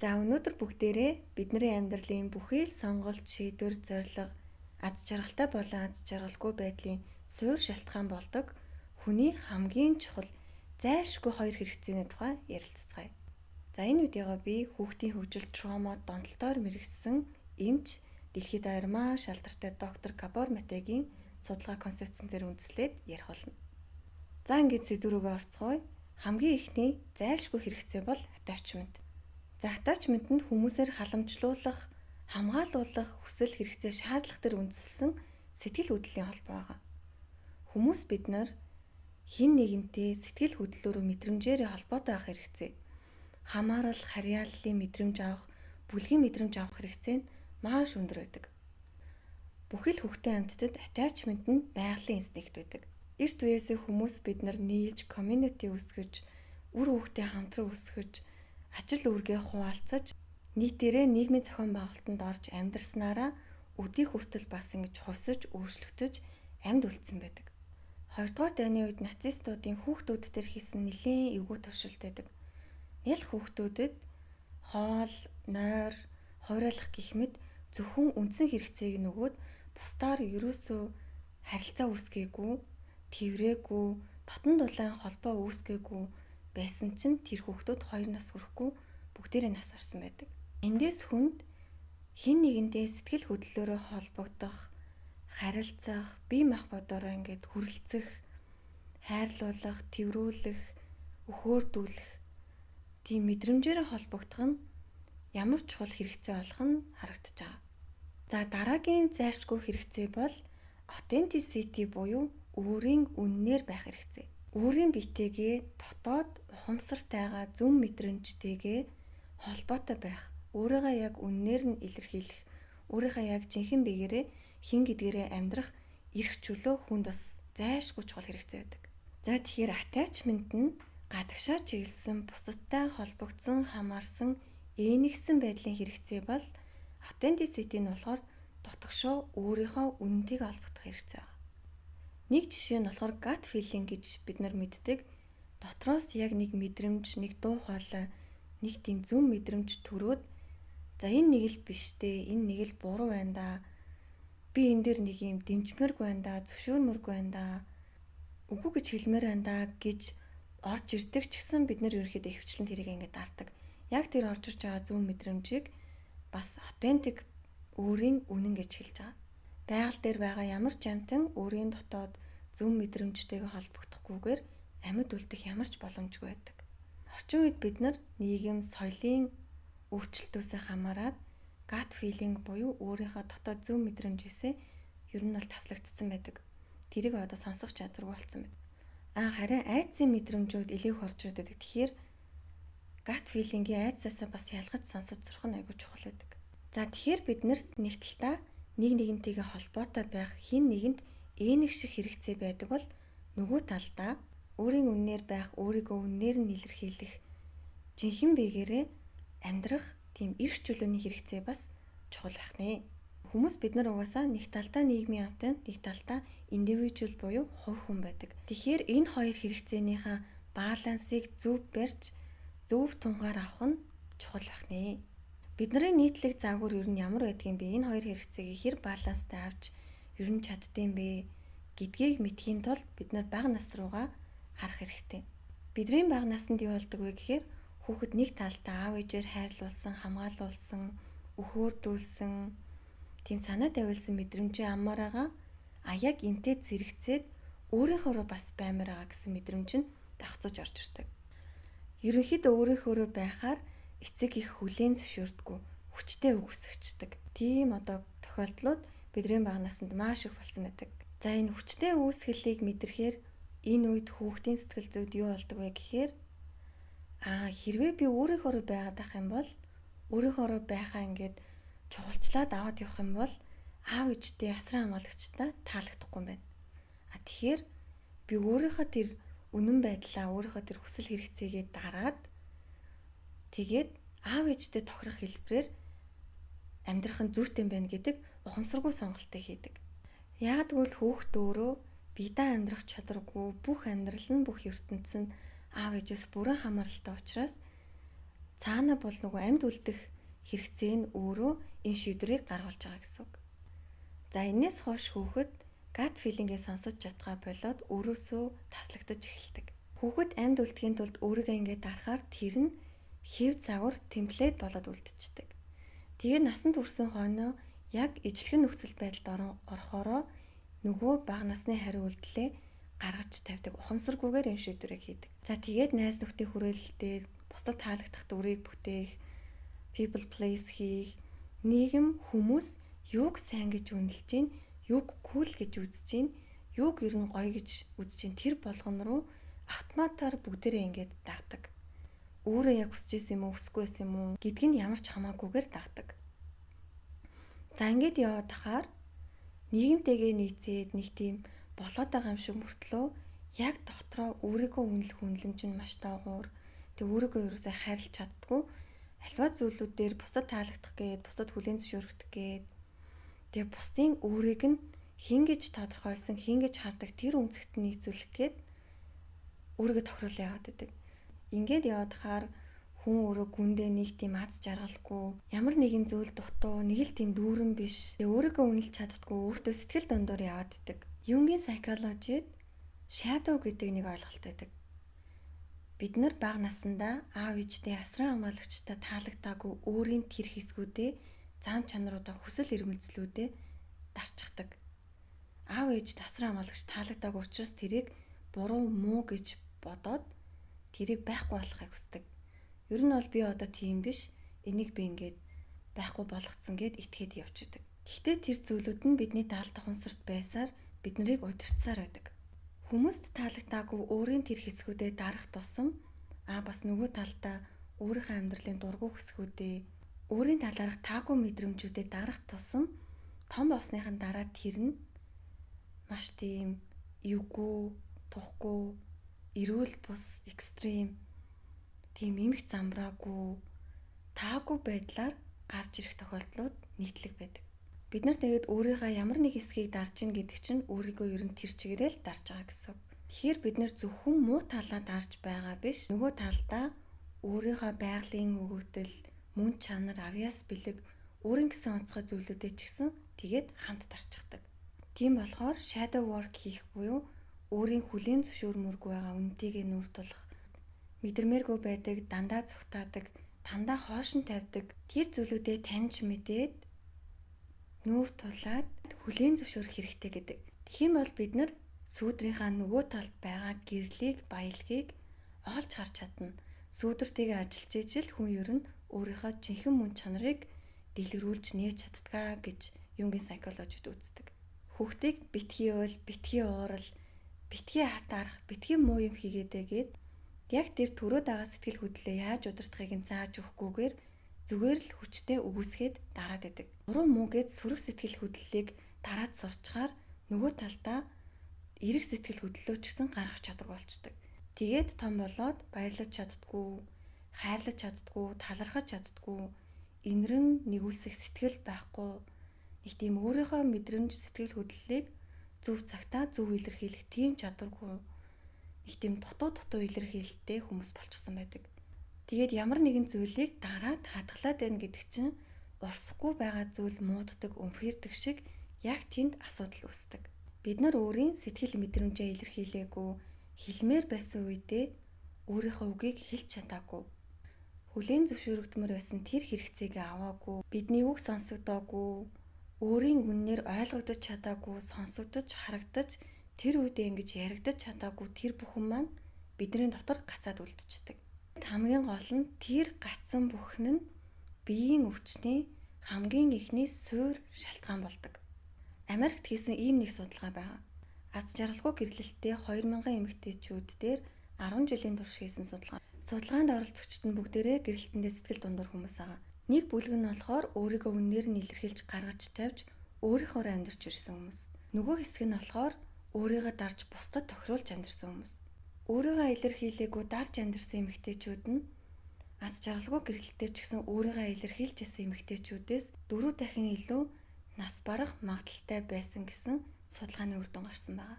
За өнөөдөр бүгдээрээ бидний амьдралын бүхий л сонголт, шийдвэр, зорилго, аз жаргалтай болон аз жаргалгүй байдлын суурь шалтгаан болдог хүний хамгийн чухал зайлшгүй хоёр хэрэгцээний тухай ярилццгаая. За энэ видеогоо би хүүхдийн хөгжил травма донтолтоор мэргэжсэн эмч дэлхийд даяар маш алдартай доктор Габор Матегийн судалгаа концепцэн дээр үндэслээд ярих болно. За ингээд сэдвүүрээ орцгоё. Хамгийн ихний зайлшгүй хэрэгцээ бол attachment. За attachment нь хүмүүсээр халамжлуулах, хамгаалуулах, хүсэл хэрэгцээ шаардлага төр үндэслэн сэтгэл хөдлөлийн холбоо байгаа. Хүмүүс бид нар хэн нэгэнтэй сэтгэл хөдлөлөөрөө мэдрэмжээр холбоотой байх хэрэгцээ. Хамаарал, харьяаллын мэдрэмж авах, бүлгийн мэдрэмж авах хэрэгцээ нь маш өндөр байдаг. Бүхэл хүүхдийн амьтдад attachment нь байгалийн инстинкт байдаг. Эрт үеэсээ хүмүүс бид нар нийлж, community үүсгэж, үр хүүхдээ хамтран үүсгэж, ажил үүргээ хуваалцаж, нийтээрээ нийгмийн зохион байгуулалтанд орж амьдарснараа өдий хүртэл бас ингэж хувьсаж, өөрчлөгдөж амьд үлдсэн байдаг. Хоёрдугаар дайны үед нацистуудын хүүхдүүд төр хийсэн нэлийн эвгүй туршилт байдаг. Ял хүүхдүүдэд хоол, нойр, хуурайлах гэх мэт зөвхөн үндсэн хэрэгцээг нөгөөд бусдаар ерөөсөө харилцаа үүсгээгүй, тэврээгүй, дотн дулаан холбоо үүсгээгүй байсан чинь тэр хүүхдүүд 2 нас хүрэхгүй бүгдээрээ нас орсон байдаг. Эндээс хүнд хэн нэгэндээ сэтгэл хөдлөлөөрөө холбогдох, харилцах, бие махбодороо ингээд хүрлцэх, хайрлуулах, тэврүүлэх, өхөөрдүүлэх тийм мэдрэмжээр холбогдох нь ямар чухал хэрэгцээ болох нь харагдаж байгаа. За дараагийн зайлшгүй хэрэгцээ бол authenticity буюу өөрийн үннээр байх хэрэгцээ. Өөрийн биетэйгээ дотоод ухамсартайгаа зөв мэдрэмжтэйгээ холбоотой байх, өөрийгөө яг үннээр нь илэрхийлэх, өөрийнхөө яг жинхэнэ биеэрээ хин гэдгээрээ амьдрах эрх чөлөө хүнд бас зайлшгүй чухал хэрэгцээ байдаг. За тэгэхээр attachment нь гадагшаа чиглэсэн, бусадтай холбогдсон, хамаарсан, ээнигсэн байдлын хэрэгцээ бол authenticity нь болохоор дотгошоо өөрийнхөө үнэнтэйг холбогдох хэрэгцээ байна. Нэг жишээ нь болохоор gut feeling гэж бид нар мэддэг. Дотроос яг нэг мэдрэмж, нэг дуу хоолой, нэг тийм зөв мэдрэмж төрөөд за энэ нэг л биш дээ, энэ нэг л буруу байна да. Би энэ дээр нэг юм дэмжмээргүй байна да, зөвшөөрмөргүй байна да. Үгүй гэж хэлмээр байна да гэж орж ирдэг ч гэсэн бид нар ерөөхдөө хөвчлэн тэрийг ингээд дарддаг. Яг тэр орж ирж байгаа зөв мэдрэмжийг бас authentic өөрийн үнэн гэж хэлж байгаа. Байгаль дээр байгаа ямар ч амьтан өөрийн дотоод зөв мэдрэмжтэйгээ холбогдохгүйгээр амьд үлдэх ямар ч боломжгүй байдаг. Орчин үед бид нар нийгэм, соёлын өөрчлөлтөөсөө хамаарат gut feeling буюу өөрийнхөө дотоод зөв мэдрэмжээсээ ер нь бол таслагдсан байдаг. Тэрийг одоо сонсох чадваргүй болсон байна. Харин айдсын мэдрэмжүүд илүүх орж ирдэг. Тэгэхээр gut feeling-ийн айдсаасаа бас ялгаж сонсож сурах нь айгүй чухал байдаг. За тэгэхээр биднэрт нэг талдаа нэг нэгнтэйгээ холбоотой байх хин нэгэнд ээнэг шиг хэрэгцээ байдаг бол нөгөө талдаа өөрийн үннээр байх, өөрийгөө үннээр нь илэрхийлэх, жинхэнэ биеэрээ амьдрах тийм эрх чөлөөний хэрэгцээ бас чухал байх нэ. Хүмүүс бид нар угаасаа нэг талдаа нийгмийн амтан, нэг талдаа индивидуал буюу хувь хүн байдаг. Тэгэхээр энэ хоёр хэрэгцээнийхээ балансыг зөв барьж, зөв тунгаар авах нь чухал байх нэ. Бидний нийтлэг заагвар ер нь ямар байдгийг бэ? Энэ хоёр хэрэгцээг хэр баланстай авч ер нь чаддсан бэ гэдгийг мэдхийн тулд бид нар бага нас руугаа харах хэрэгтэй. Бидний бага наснд юу болдог вэ гэхээр хүүхэд нэг талдаа аав ээжээр хайрлуулсан, хамгаалуулсан, өхөөрдүүлсэн, тийм санаа тавиулсан мэдрэмжээ аммаараа яг энтэй зэрэгцээд өөрийнхөөрөө бас баймаар байгаа гэсэн мэдрэмж нь давхцаж орж ирдэг. Ерөнхийдөө өөрийнхөөрөө байхаар эцэг их хүлээн зөвшөөрдөггүй, хүчтэй үгүйсгчдэг. Тийм тохиолдлууд бидний бага наснд маш их болсон байдаг. За энэ хүчтэй үүсгэлийг мэдрэхээр энэ үед хүүхдийн сэтгэл зүйд юу болдог вэ гэхээр хэрвээ би өөрийнхөөрөө байгаад байх юм бол өөрийнхөөрөө байхаа ингээд чухалчлаад аваад явах юм бол аав ээжтэй асран хамгаалагчтай таалагдахгүй юм байна. Тэгэхээр би өөрийнхөө тэр үнэн байдлаа, өөрийнхөө тэр хүсэл хэрэгцээгээ дараад тэгээд аав ээжтэй тохирох хэлбэрээр амьдрах нь зүйтэй байна гэдэг ухамсаргүй сонголтыг хийдэг. Яг тэгвэл хүүхд өөрөө биедээ амьдрах чадваргүй, бүх амьдрал нь бүх ертөнцийн аав ээжээс бүрэн хамааралтай учраас Цаана бол нөгөө амьд үлдэх хэрэгцээ нь өөрөө энэ шийдвэрийг гаргуулж байгаа гэсэн үг. За энэс хойш хүүхэд gut feeling-ээ сонсож чадгаа болоод өөрөөсөө таслагдаж эхэлдэг. Хүүхэд амьд үлдэхийн тулд өөрийгөө ингээд дарахаар тэр нь хэв загвар темплейт болоод үлдчихдэг. Тэгээд насанд хүрсэн хойноо яг ижлэхэн нөхцөл байдалд орохороо нөгөө бага насны хариу үйлдэлээ гаргаж тавьдаг. Ухамсаргүйгээр энэ шийдвэрийг хийдэг. За тэгээд найз нөхдийн хүрээлэлтэй бусдад таалагдах дүрийг бүтээх, people please хийх, нийгэм хүмүүс юуг сайн гэж үнэлж чинь, юуг cool гэж үзэж чинь, юуг ер нь гоё гэж үзэж чинь тэр болгон руу автоматар бүгдээрээ ингээд дагдаг. Өөрөө яг хүсэж исэн юм уу, хүсэхгүй байсан юм уу гэдг нь ямар ч хамаагүйгээр дагдаг. За ингээд яваад тахаар нийгэмтэйгээ нийцээд нэг тийм болоод байгаа юм шиг мөртлөө яг дотроо өөрийгөө үнэлэх үнэлэмж нь маш доогуур. Тэг өөрийгөө ерөөсөө хайрлаж чаддгүй. Альва зүйлүүдээр бусдад таалагдах гээд, бусдад хүлээн зөвшөөрөгдөх гээд. Тэгээ бусдын өөрийг нь хин гэж тодорхойлсон, хин гэж хардаг тэр үнцэгт нийцүүлэх гээд өөрийгөө тохируулаад яваад байдаг. Ингээд яваад хахаар хүн өөрөө гүндээ нэг тийм аз жаргалгүй, ямар нэгэн зүйл дутуу, нэг л тийм дүүрэн биш. Тэгээ өөрийгөө үнэлж чаддгүй, өөртөө сэтгэл дундуур яваад байдаг. Юнгийн psychology-д shadow гэдэг нэг ойлголт байдаг. Бид нар бага насндаа аав ээжтэй асран хамгаалагчтай таалагдаагүй өөрийн тэр хэсгүүдээ, зам чанаруудаа, хүсэл эрмэлзлүүдээ дарчихдаг. Аав ээжд асран хамгаалагч таалагдаагүй учраас тэрийг буруу муу гэж бодоод тэрийг байхгүй болохыг хүсдэг. Ер нь бол би одоо тийм биш, энийг би ингээд байхгүй болгоцсон гэд итгээд явж идэг. Гэхдээ тэр зүйлүүд нь бидний даалт тухамсарт байсаар бид нарыг удирдсаар байдаг. Хүмүүст таалагдаагүй өөрийн тэр хэсгүүдээ дарах тусам бас нөгөө талдаа өөрийнхөө амьдралын дургүй хэсгүүдээ, өөрийн талаарх таагүй мэдрэмжүүдээ дарах тусам том болсныхан дараа тэр нь маш тийм эвгүй, тухгүй, эрүүл бус, экстрим, тийм эмх замбраагүй, таагүй байдлаар гарч ирэх тохиолдлууд нийтлэг байдаг. Бид нар тэгээд өөрийнхөө ямар нэг хэсгийг дарж ийн гэдэг чинь өөрийгөө ер нь тэр чигээрээ л дарж байгаа гэсэн. Тэгэхээр бид нар зөвхөн муу талаа дарж байгаа биш, нөгөө талдаа өөрийнхөө байгалийн өгөгдөл, мөн чанар, авьяас бэлэг, өөрийн гэсэн онцгой зүйлүүдээ ч гэсэн тэгээд хамт дарчихдаг. Тийм болохоор shadow work хийх буюу өөрийн хүлээн зөвшөөрмөргүй байгаа үнэтэйгээ нүүр тулах, мэдэрмээргүй байдаг, дандаа зүгтаадаг, дандаа хоошин тавьдаг тэр зүйлүүдээ таньж мэдээд нүүр тулаад хүлээн зөвшөөрөх хэрэгтэй гэдэг. Тэгхийн бол бид нар сүүдрийнхаа нөгөө талд байгаа гэрлийг, баялагийг олж харж чадна. Сүүдэртэйгээ ажиллаж ижил хүн ер нь өөрийнхөө жинхэнэ мөн чанарыг дэлгэрүүлж нээж чаддгаа гэж Юнгийн psychology-д үздэг. Хүүхдийг битгий уул, битгий уурал, битгий хатаарах, битгий муу юм хийгээдээ яг тэр төрөөд байгаа сэтгэл хөдлөлөө яаж удирдахыг нь зааж өгөхгүйгээр зүгээр л хүчтэй өгөөсгээд дараад идэг. Буруу муу гэд сүрэг сэтгэл хөдлөлийг дараад сурчгаар нөгөө талдаа эрэг сэтгэл хөдлөлөө ч гэсэн гаргах чадвар болчдөг. Тэгээд том болоод баярлаж чаддгүй, хайрлаж чаддгүй, талархаж чаддгүй, инэрэн нэгүсэх сэтгэл байхгүй, нэг тийм өөрийнхөө мэдрэмж сэтгэл хөдлөлийг зөв цагтаа зөв илэрхийлэх тийм чадваргүй, нэг тийм дутуу илэрхийлэлтэй хүмүүс болчихсон байдаг. Тэгээд ямар нэгэн зүйлийг дараад хадгалаад байна гэдэг чинь урсахгүй байгаа зүйл мууддаг, өмхирдэг шиг яг тэнд асуудал үүсдэг. Бид нар өөрийн сэтгэл мэдрэмжээ илэрхийлээгүй, хэлмээр байсан үедээ өөрийнхөө үгийг хэлж чадаагүй, хүлээн зөвшөөрөгдмөр байсан тэр хэрэгцээгээ аваагүй, бидний үг сонсогдоогүй, өөрийн үннээр ойлгогдож чадаагүй, сонсогдож, харагдаж, тэр үедээ ингэж яригдаж чадаагүй тэр бүхэн маань бидний дотор гацаад үлдчихдэг. Хамгийн гол нь тэр гацсан бүхэн нь биеийн өвчтний хамгийн ихний суур шалтгаан болдог. Америкт хийсэн ийм нэг судалгаа байгаа. Аз жаргалгүй гэрлэлттэй 2000 эмэгтэйчүүд дээр 10 жилийн турш хийсэн судалгаа. Судалгаанд оролцогчид нь бүгдээрээ гэрэлтэндээ сэтгэл дундуур хүмүүс байгаа. Нэг бүлэг нь болохоор өөрийгөө үнээр нь илэрхийлж гаргаж тавьж өөрийнхөө амьдарч ирсэн хүмүүс. Нөгөө хэсэг нь болохоор өөрийгөө дарж бусдад тохируулж амьдарсан хүмүүс. Өөрийгөө илэрхийлээгүй дарж амьдарсан эмэгтэйчүүд нь аз жаргалгүй гэрэлттэй ч гэсэн өөрийгөө илэрхийлж байсан эмэгтэйчүүдээс 4 дахин илүү нас барах магадaltaй байсан гэсэн судалгааны үр дүн гарсан байна.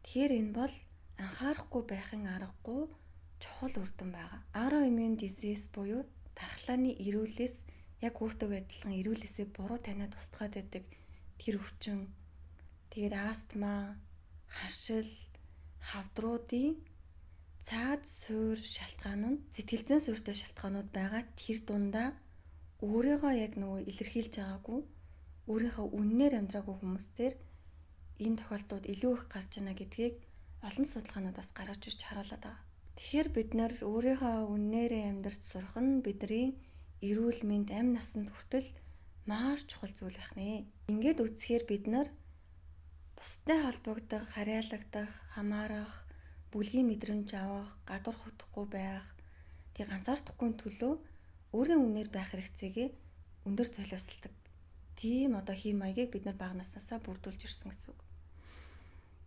Тэгэхээр энэ бол анхаарахгүй байхын аргагүй чухал үр дүн байна. Autoimmune disease буюу дархлааны эрүүлээс яг өөртөө адилхан эрүүлээсээ буруу таниад устгаад байдаг тэр өвчин, тэгээд астма, харшил, хавдруудын цаад суур шалтгаан нь сэтгэл зүйн суурьтай шалтгаанууд байгаа. Тэр дундаа өөрийгөө яг нөгөө илэрхийлж байгаагүй, өөрийнхөө үннээр амьдраагүй хүмүүстээр энэ тохиолдлууд илүү их гарч байна гэдгийг олон судалгаануудаас гаргаж ирж харуулдаг байгаа. Тэгэхээр бид нар өөрийнхөө үннээрээ амьдарч сурах нь бидний эрүүл мэнд амь насанд хүртэл маш чухал зүйл байх нэ. Ингээд үзэхээр бид нар бусдад холбогдох, харьяалагдах, хамаарах, бүлгийн мэдрэмж авах, гадуур хөдөхгүй байх, тэг ганцаардахгүй төлөө өөрийн үнээр байх хэрэгцээгээ өндөр золиослдог. Тийм одоо хэм маягийг бид нар бага наснасаа бүрдүүлж ирсэн гэсэн үг.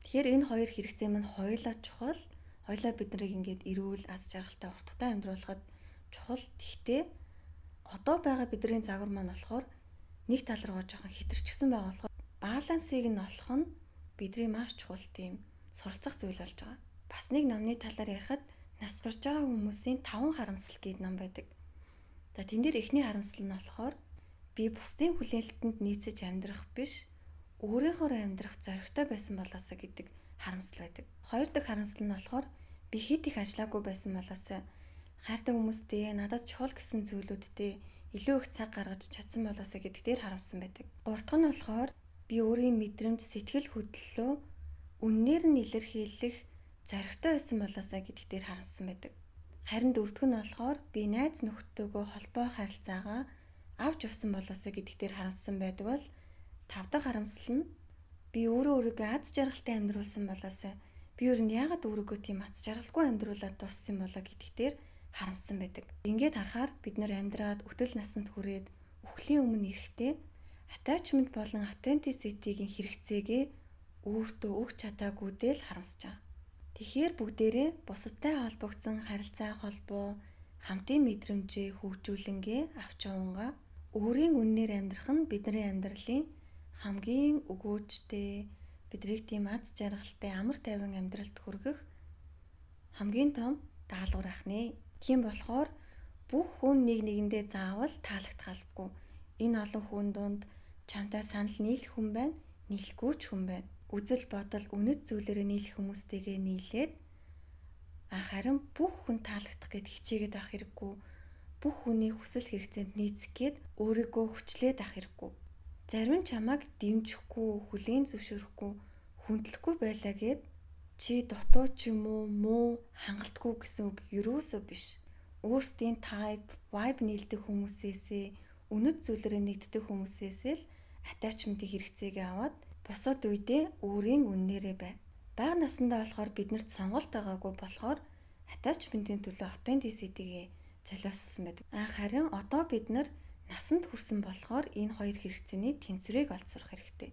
Тэгэхээр энэ хоёр хэрэгцээ маань хоёулаа чухал. Хоёулаа бид нарыг ингээд эрүүл, аз жаргалтай, урттай амьдруулахад чухал. Гэхдээ одоо байгаа бидний загвар маань болохоор нэг тал руугаа жоохон хитэрчсэн байгаа болохоор балансыг нь олох нь бидний маш чухал тийм суралцах зүйл болж байгаа. Бас нэг номны талаар ярихад нас барж байгаа хүмүүсийн 5 харамсал гэдэг ном байдаг. За тэн дээр эхний харамсал нь болохоор би бусдын хүлээлтэнд нийцэж амьдрах биш, өөрийнхөө амьдрах зоригтой байсан болоосоо гэдэг харамсал байдаг. Хоёр дахь харамсал нь болохоор би хэд их ажиллаагүй байсан болоосоо хайртай хүмүүстэй надад чухал гэсэн зүйлүүдтэй илүү их цаг гаргаж чадсан болоосоо гэдэг дээр харамсан байдаг. Гурав дахь нь болохоор би өөрийн мэдрэмж, сэтгэл хөдлөлөө үннээр нь илэрхийлэх зоригтой байсан болоосоо гэдэг дээр харамсан байдаг. Харин дөрөв дэх нь болохоор би найз нөхдөдөө холбоо харилцаагаа авч явсан болоосоо гэдэг дээр харамсан байдаг бол тав дахь харамсал нь би өөрийгөө аз жаргалтай амьдруулсан болоосоо би өөр нь яагаад өөрийгөө тийм аз жаргалгүй амьдруулад дууссан болоо гэдэг дээр харамсан байдаг. Ингээд харахаар бид нар амьдраад өтөл насанд хүрээд үхлийн өмнө ирэхдээ attachment болон authenticity-гийн хэрэгцээгээ өөртөө өгч чадаагүйдээ л харамсаж байгаа. Тэгэхээр бүгдээрээ бусадтай холбогдсон харилцаа холбоо, хамтын мэдрэмжээ хөгжүүлэнгээ авч явангаа өөрийн үннээр амьдрах нь бидний амьдралын хамгийн өгөөжтэй, бидрийг тийм аз жаргалтай, амар тайван амьдралд хүргэх хамгийн том даалгавар ахнэ. Тийм болохоор бүх хүн нэг нэгэндээ заавал таалагдах албагүй. Энэ олон хүн донд чамтай санал нийлэх хүн байна, нийлэхгүй ч хүн байна. Үзэл бодол, үнэт зүйлээрээ нийлэх хүмүүстэйгээ нийлээд харин бүх хүн таалагдах гэд хичээгээд авах хэрэггүй. Бүх хүний хүсэл хэрэгцээнд нийцэх гээд өөрийгөө хүчлээд авах хэрэггүй. Зарим нь чамайг дэмжихгүй, хүлээн зөвшөөрөхгүй, хүндлэхгүй байлаа гэд чи дутуу ч юм уу муу хангалтгүй гэсэн үг юусоо биш. Өөрсдийн type, vibe нийлдэг хүмүүсээсээ, үнэт зүйлээрээ нэгддэг хүмүүсээсээ л attachment-ийн хэрэгцээгээ аваад босоод үедээ өөрийн үннээрээ бай. Бага насндаа болохоор биднэрт сонголт байгаагүй болохоор attachment-ийн төлөө authenticity-гээ золиослсон байдаг. Харин одоо бид нар насанд хүрсэн болохоор энэ хоёр хэрэгцээний тэнцвэрийг олж сурах хэрэгтэй.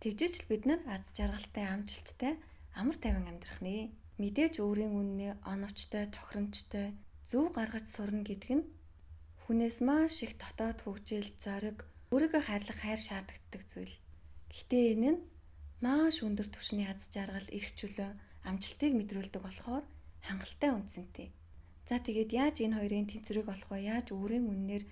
Тэгжээч л бид нар аз жаргалтай, амжилттай, амар тайван амьдрах нэ. Мэдээж өөрийн үннээ оновчтой, тохиромжтой, зөв гаргаж сурна гэдэг нь хүнээс маш их дотоод хөгжил, зориг, өөрийгөө хайрлах хайр шаарддаг зүйл. Гэхдээ энэ нь маш өндөр түвшний аз жаргал, эрх чөлөө, амжилтыг мэдрүүлдэг болохоор хангалттай үнцэнтэй. За тэгээд яаж энэ хоёрын тэнцвэрийг олох вэ? Яаж өөрийн үннээр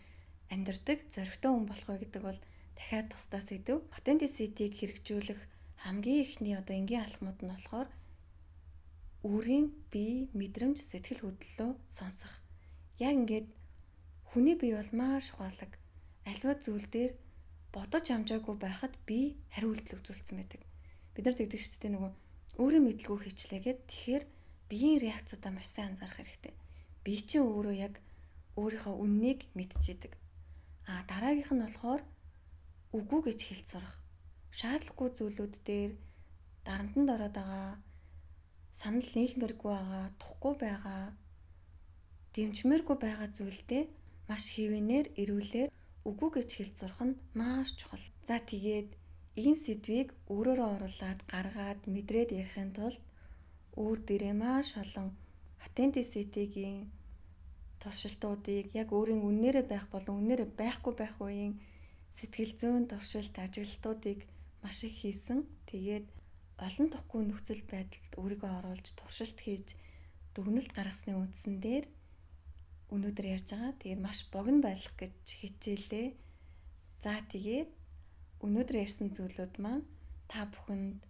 амьдрдаг, зоригтой хүн болох вэ гэдэг бол дахиад тусдаа сэдв. Authenticity-г хэрэгжүүлэх хамгийн ихний одоо энгийн алхмууд нь болохоор өөрийн бие, мэдрэмж, сэтгэл хөдлөлөө сонсох. Яг ингээд хүний бие бол маш ухаалаг. Аливаа зүйл дээр бодож амжаагүй байхад бие хариу үйлдэл үзүүлсэн байдаг. Бид нар тэгдэг шүү дээ нөгөө өөрийн мэдлгүй хийчлээгээд тэгэхээр биеийн реакцуудаа маш сайн анзаарах хэрэгтэй. Бие чинь өөрөө яг өөрийнхөө үннийг мэдчихэдэг. Дараагийнх нь болохоор үгүй гэж хэлж сурах. Шаардлагагүй зүйлүүд дээр дарамтанд ороод байгаа, санал нийлмээргүй байгаа, тухгүй байгаа, дэмжмээргүй байгаа зүйлдээ маш хэвэнээр, эрүүлэр үгүй гэж хэлж сурах нь маш чухал. За тэгээд энэ сэдвийг өөрөөрөө оруулаад, гаргаад, мэдрээд ярихын тулд өөр дээрээ маш олон authenticity-гийн туршилтуудыг яг өөрийн үннээрээ байх болон үннээрээ байхгүй байх үеийн сэтгэл зүйн туршилт, ажиглалтуудыг маш их хийсэн. Тэгээд олон тохгүй нөхцөл байдалд өөрийгөө оруулж, туршилт хийж, дүгнэлт гаргасны үндсэн дээр өнөөдөр ярьж байгаа. Тэгээд маш богино байлгах гэж хичээлээ. За тэгээд өнөөдөр ярьсан зүйлүүд маань та бүхэнд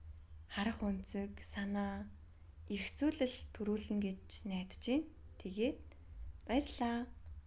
харах үнцэг, санаа, эрх зүйлэл төрүүлнэ гэж найдаж байна. Тэгээд баярлалаа.